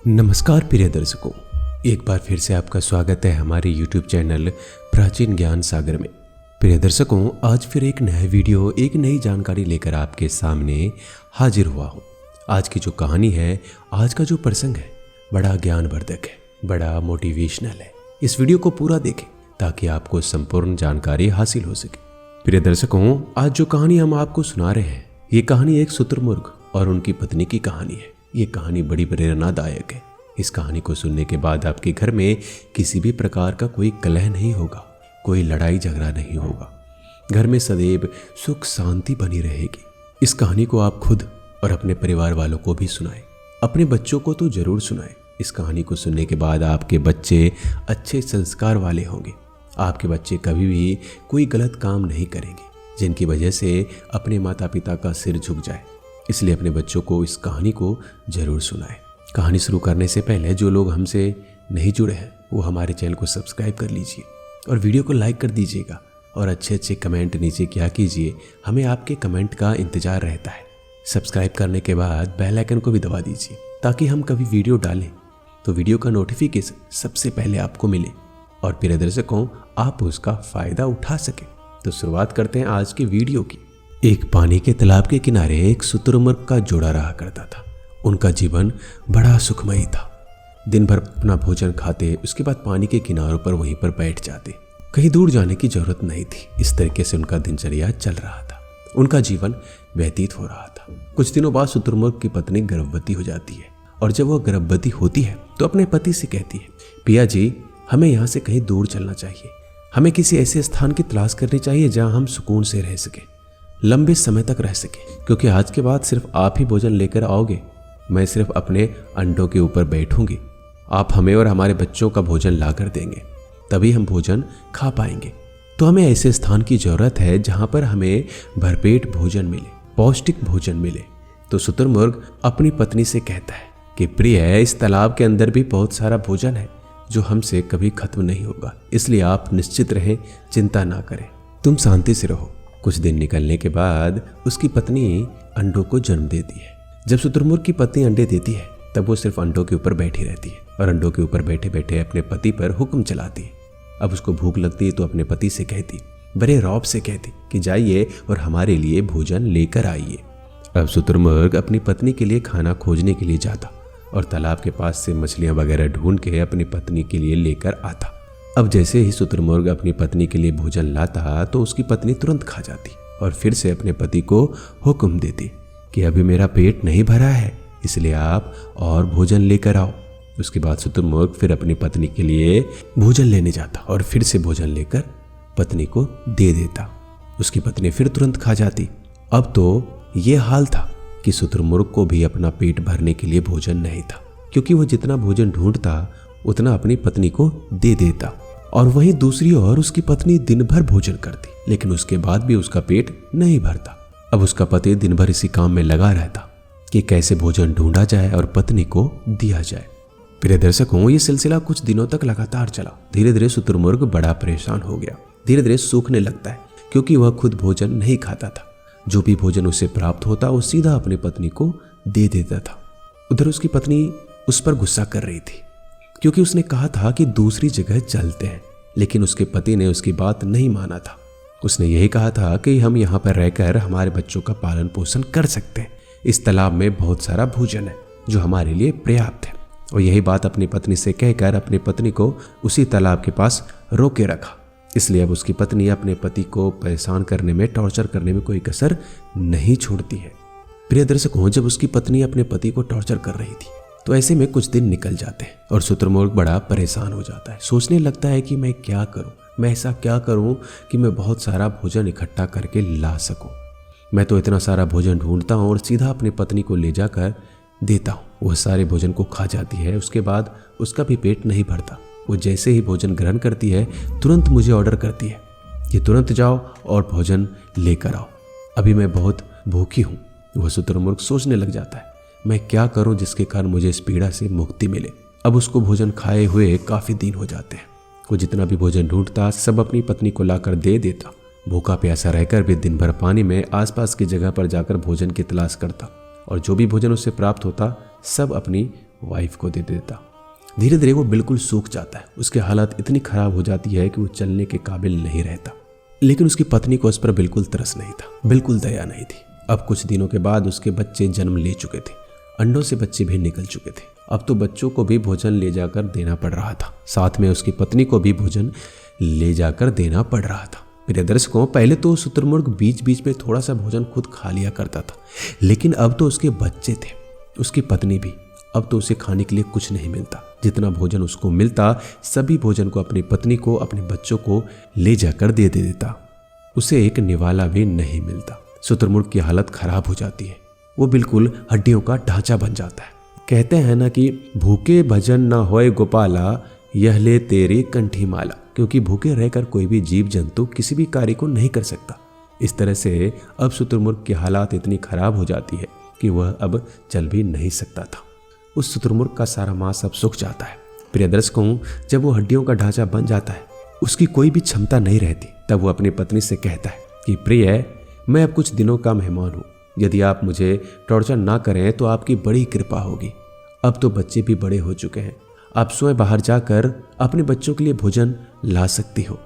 नमस्कार प्रिय दर्शकों, एक बार फिर से आपका स्वागत है हमारे YouTube चैनल प्राचीन ज्ञान सागर में। प्रिय दर्शकों, आज फिर एक नया वीडियो, एक नई जानकारी लेकर आपके सामने हाजिर हुआ हूँ। आज की जो कहानी है, आज का जो प्रसंग है, बड़ा ज्ञानवर्धक है, बड़ा मोटिवेशनल है। इस वीडियो को पूरा देखें ताकि आपको संपूर्ण जानकारी हासिल हो सके। प्रिय दर्शकों, आज जो कहानी हम आपको सुना रहे हैं, ये कहानी एक शुतुरमुर्ग और उनकी पत्नी की कहानी है। ये कहानी बड़ी प्रेरणादायक है। इस कहानी को सुनने के बाद आपके घर में किसी भी प्रकार का कोई कलह नहीं होगा, कोई लड़ाई झगड़ा नहीं होगा। घर में सदैव सुख शांति बनी रहेगी। इस कहानी को आप खुद और अपने परिवार वालों को भी सुनाएं, अपने बच्चों को तो जरूर सुनाएं। इस कहानी को सुनने के बाद आपके बच्चे अच्छे संस्कार वाले होंगे। आपके बच्चे कभी भी कोई गलत काम नहीं करेंगे जिनकी वजह से अपने माता पिता का सिर झुक जाए। इसलिए अपने बच्चों को इस कहानी को जरूर सुनाएं। कहानी शुरू करने से पहले जो लोग हमसे नहीं जुड़े हैं वो हमारे चैनल को सब्सक्राइब कर लीजिए और वीडियो को लाइक कर दीजिएगा और अच्छे कमेंट नीचे क्या कीजिए, हमें आपके कमेंट का इंतजार रहता है। सब्सक्राइब करने के बाद बेल आइकन को भी दबा दीजिए ताकि हम कभी वीडियो डालें तो वीडियो का नोटिफिकेशन सबसे पहले आपको मिले और प्रिय दर्शकों, आप उसका फायदा उठा सके। तो शुरुआत करते हैं आज की वीडियो की। एक पानी के तालाब के किनारे एक शुतुरमुर्ग का जोड़ा रहा करता था। उनका जीवन बड़ा सुखमयी था। दिन भर अपना भोजन खाते, उसके बाद पानी के किनारों पर वहीं पर बैठ जाते। कहीं दूर जाने की जरूरत नहीं थी। इस तरीके से उनका दिनचर्या चल रहा था, उनका जीवन व्यतीत हो रहा था। कुछ दिनों बाद शुतुरमुर्ग की पत्नी गर्भवती हो जाती है और जब वह गर्भवती होती है तो अपने पति से कहती है, पिया जी, हमें यहाँ से कहीं दूर चलना चाहिए। हमें किसी ऐसे स्थान की तलाश करनी चाहिए जहाँ हम सुकून से रह सके, लंबे समय तक रह सके, क्योंकि आज के बाद सिर्फ आप ही भोजन लेकर आओगे। मैं सिर्फ अपने अंडों के ऊपर बैठूंगी। आप हमें और हमारे बच्चों का भोजन ला कर देंगे, तभी हम भोजन खा पाएंगे। तो हमें ऐसे स्थान की जरूरत है जहां पर हमें भरपेट भोजन मिले, पौष्टिक भोजन मिले। तो शुतुरमुर्ग अपनी पत्नी से कहता है कि प्रिय, इस तालाब के अंदर भी बहुत सारा भोजन है जो हमसे कभी खत्म नहीं होगा, इसलिए आप निश्चित रहें, चिंता ना करें, तुम शांति से रहो। कुछ दिन निकलने के बाद उसकी पत्नी अंडों को जन्म देती है। जब शुतुरमुर्ग की पत्नी अंडे देती है तब वो सिर्फ अंडों के ऊपर बैठी रहती है और अंडों के ऊपर बैठे बैठे अपने पति पर हुक्म चलाती है। अब उसको भूख लगती है तो अपने पति से कहती, बड़े रौब से कहती कि जाइए और हमारे लिए भोजन लेकर आइए। अब शुतुरमुर्ग अपनी पत्नी के लिए खाना खोजने के लिए जाता और तालाब के पास से मछलियां वगैरह ढूंढ के अपनी पत्नी के लिए लेकर आता। अब जैसे ही शुतुरमुर्ग अपनी पत्नी के लिए भोजन लाता तो उसकी पत्नी तुरंत खा जाती और फिर से अपने पति को हुक्म देती कि अभी मेरा पेट नहीं भरा है, इसलिए आप और भोजन लेकर आओ। उसके बाद शुतुरमुर्ग फिर अपनी पत्नी के लिए भोजन लेने जाता और फिर से भोजन लेकर पत्नी को दे देता। उसकी पत्नी फिर तुरंत खा जाती। अब तो ये हाल था कि शुतुरमुर्ग को भी अपना पेट भरने के लिए भोजन नहीं था, क्योंकि वह जितना भोजन ढूंढता उतना अपनी पत्नी को दे देता। और वहीं दूसरी ओर उसकी पत्नी दिन भर भोजन करती, लेकिन उसके बाद भी उसका पेट नहीं भरता। अब उसका पति दिन भर इसी काम में लगा रहता कि कैसे भोजन ढूंढा जाए और पत्नी को दिया जाए। प्रिय दर्शकों, ये सिलसिला कुछ दिनों तक लगातार चला। धीरे धीरे शुतुरमुर्ग बड़ा परेशान हो गया, धीरे धीरे सूखने लगता है, क्योंकि वह खुद भोजन नहीं खाता था। जो भी भोजन उसे प्राप्त होता वो सीधा अपनी पत्नी को दे देता था। उधर उसकी पत्नी उस पर गुस्सा कर रही थी, क्योंकि उसने कहा था कि दूसरी जगह चलते हैं, लेकिन उसके पति ने उसकी बात नहीं माना था। उसने यही कहा था कि हम यहाँ पर रहकर हमारे बच्चों का पालन पोषण कर सकते हैं। इस तालाब में बहुत सारा भोजन है जो हमारे लिए पर्याप्त है। और यही बात अपनी पत्नी से कहकर अपनी पत्नी को उसी तालाब के पास रोके रखा। इसलिए अब उसकी पत्नी अपने पति को परेशान करने में, टॉर्चर करने में कोई कसर नहीं छोड़ती है। प्रिय दर्शकों, जब उसकी पत्नी अपने पति को टॉर्चर कर रही थी तो ऐसे में कुछ दिन निकल जाते हैं और शुतुरमुर्ग बड़ा परेशान हो जाता है। सोचने लगता है कि मैं क्या करूं, मैं ऐसा क्या करूं कि मैं बहुत सारा भोजन इकट्ठा करके ला सकूं। मैं तो इतना सारा भोजन ढूंढता हूं और सीधा अपनी पत्नी को ले जाकर देता हूं। वह सारे भोजन को खा जाती है, उसके बाद उसका भी पेट नहीं भरता। वो जैसे ही भोजन ग्रहण करती है तुरंत मुझे ऑर्डर करती है कि तुरंत जाओ और भोजन लेकर आओ, अभी मैं बहुत भूखी हूँ। वह शुतुरमुर्ग सोचने लग जाता है, मैं क्या करूं जिसके कारण मुझे इस पीड़ा से मुक्ति मिले। अब उसको भोजन खाए हुए काफी दिन हो जाते हैं। वो जितना भी भोजन ढूंढता सब अपनी पत्नी को लाकर दे देता। भूखा प्यासा रहकर भी दिन भर पानी में आसपास की जगह पर जाकर भोजन की तलाश करता और जो भी भोजन उससे प्राप्त होता सब अपनी वाइफ को दे देता। धीरे धीरे वो बिल्कुल सूख जाता है, उसकी हालत इतनी खराब हो जाती है कि वो चलने के काबिल नहीं रहता। लेकिन उसकी पत्नी को उस पर बिल्कुल तरस नहीं था, बिल्कुल दया नहीं थी। अब कुछ दिनों के बाद उसके बच्चे जन्म ले चुके थे, अंडों से बच्चे भी निकल चुके थे। अब तो बच्चों को भी भोजन ले जाकर देना पड़ रहा था, साथ में उसकी पत्नी को भी भोजन ले जाकर देना पड़ रहा था। प्रिय दर्शकों, पहले तो शुतुरमुर्ग बीच बीच में थोड़ा सा भोजन खुद खा लिया करता था, लेकिन अब तो उसके बच्चे थे, उसकी पत्नी भी। अब तो उसे खाने के लिए कुछ नहीं मिलता। जितना भोजन उसको मिलता सभी भोजन को अपनी पत्नी को, अपने बच्चों को ले जाकर दे देता। उसे एक निवाला भी नहीं मिलता। शुतुरमुर्ग की हालत खराब हो जाती है, वो बिल्कुल हड्डियों का ढांचा बन जाता है। कहते हैं ना कि भूखे भजन न होए गोपाला, यह ले तेरी कंठी माला। क्योंकि भूखे रहकर कोई भी जीव जंतु किसी भी कार्य को नहीं कर सकता। इस तरह से अब शुतुरमुर्ग की हालात इतनी खराब हो जाती है कि वह अब चल भी नहीं सकता था। उस शुतुरमुर्ग का सारा मांस अब सूख जाता है। प्रिय दर्शकों, जब वो हड्डियों का ढांचा बन जाता है, उसकी कोई भी क्षमता नहीं रहती, तब वो अपनी पत्नी से कहता है कि प्रिय, मैं अब कुछ दिनों का मेहमान हूँ, यदि आप मुझे टॉर्चर ना करें तो आपकी बड़ी कृपा होगी। अब तो बच्चे भी बड़े हो चुके हैं, आप स्वयं बाहर जाकर अपने बच्चों के लिए भोजन ला सकती हो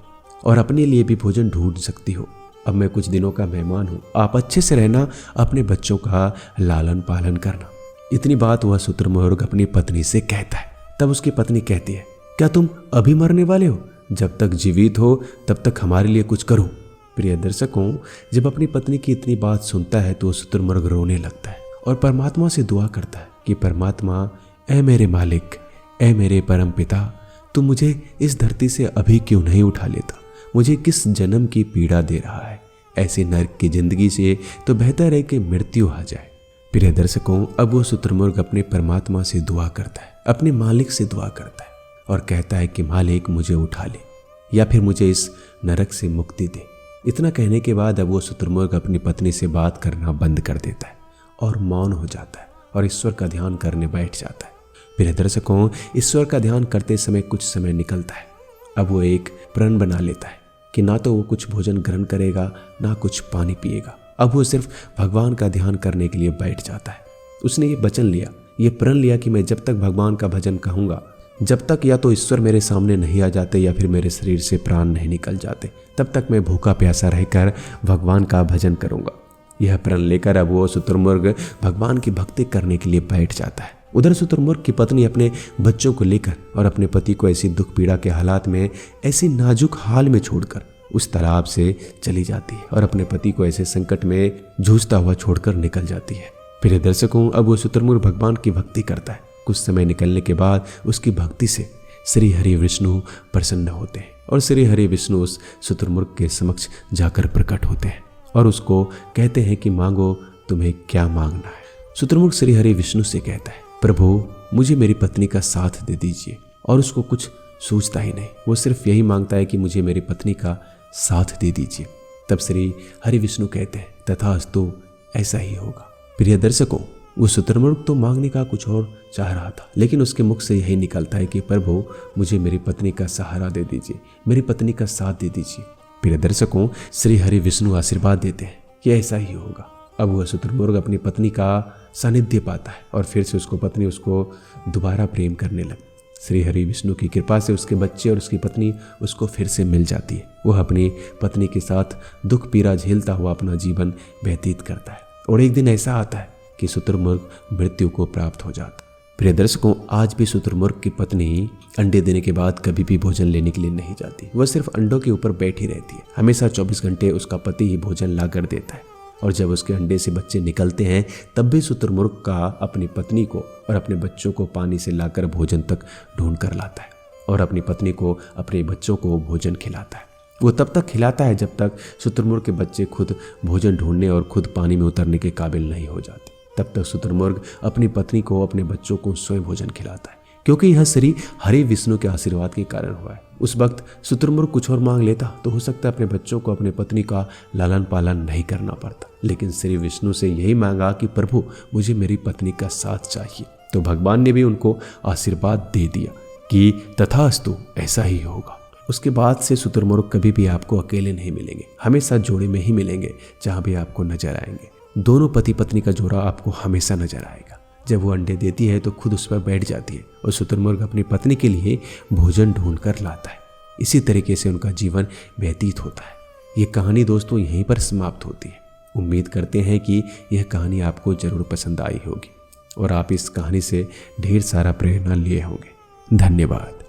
और अपने लिए भी भोजन ढूंढ सकती हो। अब मैं कुछ दिनों का मेहमान हूँ, आप अच्छे से रहना, अपने बच्चों का लालन पालन करना। इतनी बात वह शुतुरमुर्ग अपनी पत्नी से कहता है। तब उसकी पत्नी कहती है, क्या तुम अभी मरने वाले हो? जब तक जीवित हो तब तक हमारे लिए कुछ करो। प्रिय दर्शकों, जब अपनी पत्नी की इतनी बात सुनता है तो शुतुरमुर्ग रोने लगता है और परमात्मा से दुआ करता है कि परमात्मा, ऐ मेरे मालिक, ऐ मेरे परम पिता, तुम मुझे इस धरती से अभी क्यों नहीं उठा लेता? मुझे किस जन्म की पीड़ा दे रहा है? ऐसी नरक की जिंदगी से तो बेहतर है कि मृत्यु आ जाए। प्रिय दर्शकों, अब वो शुतुरमुर्ग अपने परमात्मा से दुआ करता है, अपने मालिक से दुआ करता है और कहता है कि मालिक, मुझे उठा ले या फिर मुझे इस नरक से मुक्ति दे। इतना कहने के बाद अब वो शुतुरमुर्ग अपनी पत्नी से बात करना बंद कर देता है और मौन हो जाता है और ईश्वर का ध्यान करने बैठ जाता है। प्रिय दर्शकों, ईश्वर का ध्यान करते समय कुछ समय निकलता है। अब वो एक प्रण बना लेता है कि ना तो वो कुछ भोजन ग्रहण करेगा, ना कुछ पानी पिएगा। अब वो सिर्फ भगवान का ध्यान करने के लिए बैठ जाता है। उसने ये वचन लिया, ये प्रण लिया कि मैं जब तक भगवान का भजन कहूँगा, जब तक या तो ईश्वर मेरे सामने नहीं आ जाते या फिर मेरे शरीर से प्राण नहीं निकल जाते, तब तक मैं भूखा प्यासा रहकर भगवान का भजन करूँगा। यह प्रण लेकर अब वो शुतुरमुर्ग भगवान की भक्ति करने के लिए बैठ जाता है। उधर शुतुरमुर्ग की पत्नी अपने बच्चों को लेकर और अपने पति को ऐसी दुख पीड़ा के हालात में, ऐसी नाजुक हाल में छोड़कर उस तालाब से चली जाती है और अपने पति को ऐसे संकट में जूझता हुआ छोड़कर निकल जाती है। प्रिय दर्शकों, अब वो शुतुरमुर्ग भगवान की भक्ति करता है। कुछ समय निकलने के बाद उसकी भक्ति से श्री हरि विष्णु प्रसन्न होते हैं और श्री हरि विष्णु उस शुतुरमुर्ग के समक्ष जाकर प्रकट होते हैं और उसको कहते हैं कि मांगो, तुम्हें क्या मांगना है। शुतुरमुर्ग श्री हरि विष्णु से कहता है, प्रभु, मुझे मेरी पत्नी का साथ दे दीजिए। और उसको कुछ सोचता ही नहीं, वो सिर्फ यही मांगता है कि मुझे मेरी पत्नी का साथ दे दीजिए। तब श्री हरि विष्णु कहते हैं, तथास्तु, ऐसा ही होगा। प्रिय दर्शकों, वो शुतुरमुर्ग तो मांगने का कुछ और चाह रहा था, लेकिन उसके मुख से यही निकलता है कि प्रभु, मुझे मेरी पत्नी का सहारा दे दीजिए, मेरी पत्नी का साथ दे दीजिए। प्रिय दर्शकों, श्री हरि विष्णु आशीर्वाद देते हैं कि ऐसा ही होगा। अब वह शुतुरमुर्ग अपनी पत्नी का सानिध्य पाता है और फिर से उसको पत्नी उसको दोबारा प्रेम करने लगती। श्री हरि विष्णु की कृपा से उसके बच्चे और उसकी पत्नी उसको फिर से मिल जाती है। वह अपनी पत्नी के साथ दुख पीड़ा झेलता हुआ अपना जीवन व्यतीत करता है और एक दिन ऐसा आता है कि शुतुरमुर्ग मृत्यु को प्राप्त हो जाता। प्रिय दर्शकों, आज भी शुतुरमुर्ग की पत्नी अंडे देने के बाद कभी भी भोजन लेने के लिए नहीं जाती। वह सिर्फ अंडों के ऊपर बैठी रहती है। हमेशा 24 घंटे उसका पति ही भोजन ला कर देता है और जब उसके अंडे से बच्चे निकलते हैं तब भी शुतुरमुर्ग का अपनी पत्नी को और अपने बच्चों को पानी से लाकर भोजन तक ढूंढ कर लाता है और अपनी पत्नी को, अपने बच्चों को भोजन खिलाता है। वो तब तक खिलाता है जब तक शुतुरमुर्ग के बच्चे खुद भोजन ढूंढने और खुद पानी में उतरने के काबिल नहीं हो जाते। तब तक शुतुरमुर्ग अपनी पत्नी को, अपने बच्चों को स्वयं भोजन खिलाता है, क्योंकि यह श्री हरि विष्णु के आशीर्वाद के कारण हुआ है। उस वक्त शुतुरमुर्ग कुछ और मांग लेता तो हो सकता है अपने बच्चों को, अपने पत्नी का लालन पालन नहीं करना पड़ता, लेकिन श्री विष्णु से यही मांगा कि प्रभु, मुझे मेरी पत्नी का साथ चाहिए। तो भगवान ने भी उनको आशीर्वाद दे दिया कि तथास्तु, ऐसा ही होगा। उसके बाद से शुतुरमुर्ग कभी भी आपको अकेले नहीं मिलेंगे, हमेशा जोड़े में ही मिलेंगे। जहाँ भी आपको नजर आएंगे, दोनों पति पत्नी का जोड़ा आपको हमेशा नजर आएगा। जब वो अंडे देती है तो खुद उस पर बैठ जाती है और शुतुरमुर्ग अपनी पत्नी के लिए भोजन ढूंढ कर लाता है। इसी तरीके से उनका जीवन व्यतीत होता है। ये कहानी दोस्तों यहीं पर समाप्त होती है। उम्मीद करते हैं कि यह कहानी आपको ज़रूर पसंद आई होगी और आप इस कहानी से ढेर सारा प्रेरणा लिए होंगे। धन्यवाद।